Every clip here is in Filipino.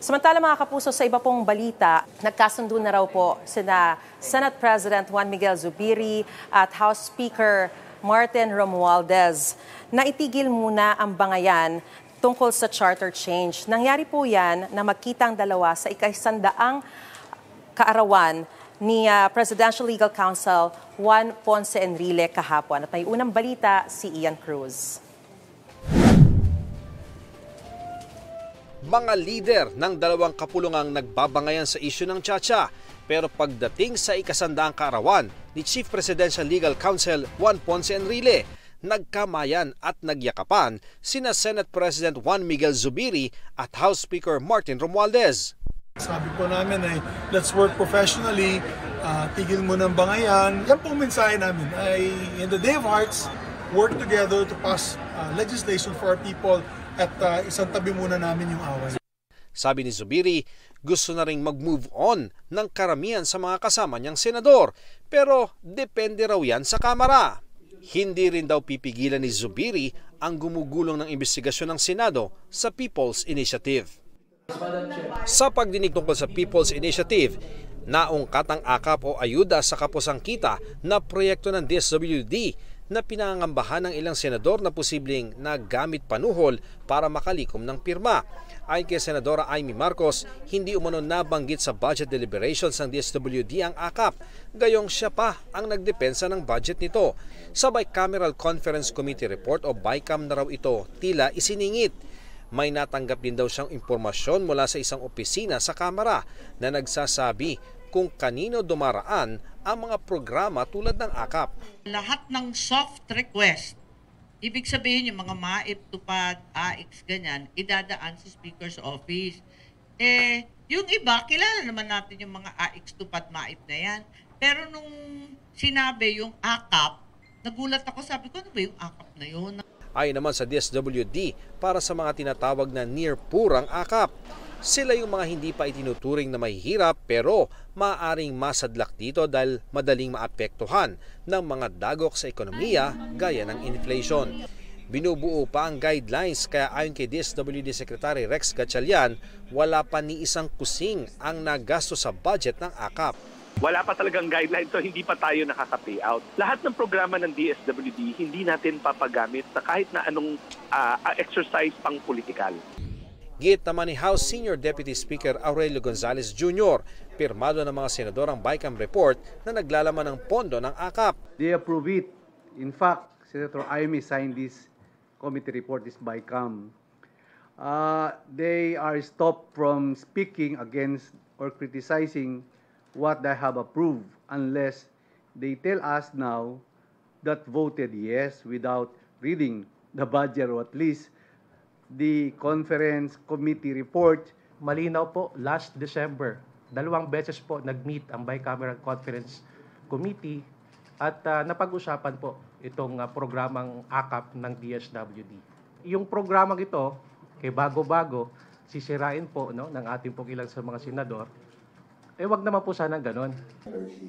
Samantala mga kapuso, sa iba pong balita, nagkasundo na raw po sina Senate President Juan Miguel Zubiri at House Speaker Martin Romualdez na itigil muna ang bangayan tungkol sa charter change. Nangyari po yan na magkita ang dalawa sa ika-100 kaarawan ni Presidential Legal Counsel Juan Ponce Enrile kahapon. At may unang balita si Ian Cruz. Mga lider ng dalawang kapulungang nagbabangayan sa isyu ng Chacha. Pero pagdating sa ika-100 kaarawan ni Chief Presidential Legal Counsel Juan Ponce Enrile, nagkamayan at nagyakapan sina Senate President Juan Miguel Zubiri at House Speaker Martin Romualdez. Sabi po namin ay let's work professionally, tigil mo ng bangayan. Yan pong mensahe namin ay in the day of hearts, work together to pass legislation for our people at isang tabi muna namin yung away. Sabi ni Zubiri, gusto na ring mag-move on ng karamihan sa mga kasama niyang senador, pero depende raw yan sa Kamara. Hindi rin daw pipigilan ni Zubiri ang gumugulong ng investigasyon ng Senado sa People's Initiative. Sa pagdinig tungkol sa People's Initiative, naungkat ang akap o ayuda sa kapusang kita na proyekto ng DSWD na pinangangambahan ng ilang senador na posibleng nagamit panuhol para makalikom ng pirma. Ayon kay Senadora Amy Marcos, hindi umano nabanggit sa budget deliberations ng DSWD ang akap, gayong siya pa ang nagdepensa ng budget nito. Sa Bicameral Conference Committee Report o BICAM na raw ito tila isiningit. May natanggap din daw siyang impormasyon mula sa isang opisina sa Kamara na nagsasabi kung kanino dumaraan ang mga programa tulad ng AKAP. Lahat ng soft request, ibig sabihin yung mga MAIP, TUPAD, AIX, ganyan, idadaan sa Speaker's Office. Yung iba, kilala naman natin yung mga AIX, TUPAD, MAIP na yan. Pero nung sinabi yung AKAP, nagulat ako, sabi ko, ano ba yung AKAP na yun? Ayon naman sa DSWD, para sa mga tinatawag na near-purang AKAP, sila yung mga hindi pa itinuturing na mahihirap pero maaaring masadlak dito dahil madaling maapektuhan ng mga dagok sa ekonomiya gaya ng inflation. Binubuo pa ang guidelines kaya ayon kay DSWD Secretary Rex Gatchalian, wala pa ni isang kusing ang nagasto sa budget ng AKAP. Wala pa talagang guidelines, so hindi pa tayo nakaka-payout. Lahat ng programa ng DSWD, hindi natin papagamit sa kahit na anong exercise pang politikal. Git naman ni House Senior Deputy Speaker Aurelio Gonzales Jr., pirmado ng mga senador ang BICAM report na naglalaman ng pondo ng AKAP. They approve it. In fact, Senator Amy signed this committee report, this BICAM. They are stopped from speaking against or criticizing what they have approved unless they tell us now that voted yes without reading the budget or at least the conference committee report. Malinaw po, last December, 2 beses po nag-meet ang Bicameral Conference Committee at napag-usapan po itong programang AKAP ng DSWD. Yung programang ito, kay bago-bago, sisirain po ng ating pong ilang sa mga senador, wag naman po sana ganon.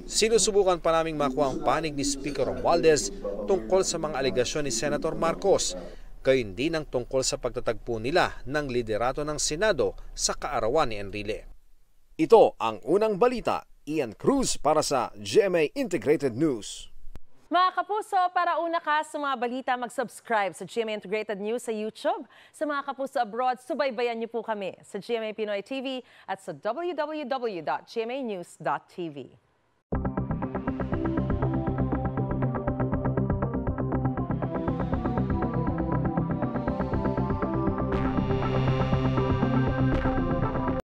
Sinusubukan pa naming makuha ang panig ni Speaker Romualdez tungkol sa mga alegasyon ni Senator Marcos, gayon din ang tungkol sa pagtatagpo nila ng liderato ng Senado sa kaarawan ni Enrile. Ito ang unang balita, Ian Cruz para sa GMA Integrated News. Mga kapuso, para una ka sa mga balita, mag-subscribe sa GMA Integrated News sa YouTube. Sa mga kapuso abroad, subaybayan niyo po kami sa GMA Pinoy TV at sa www.gmanews.tv.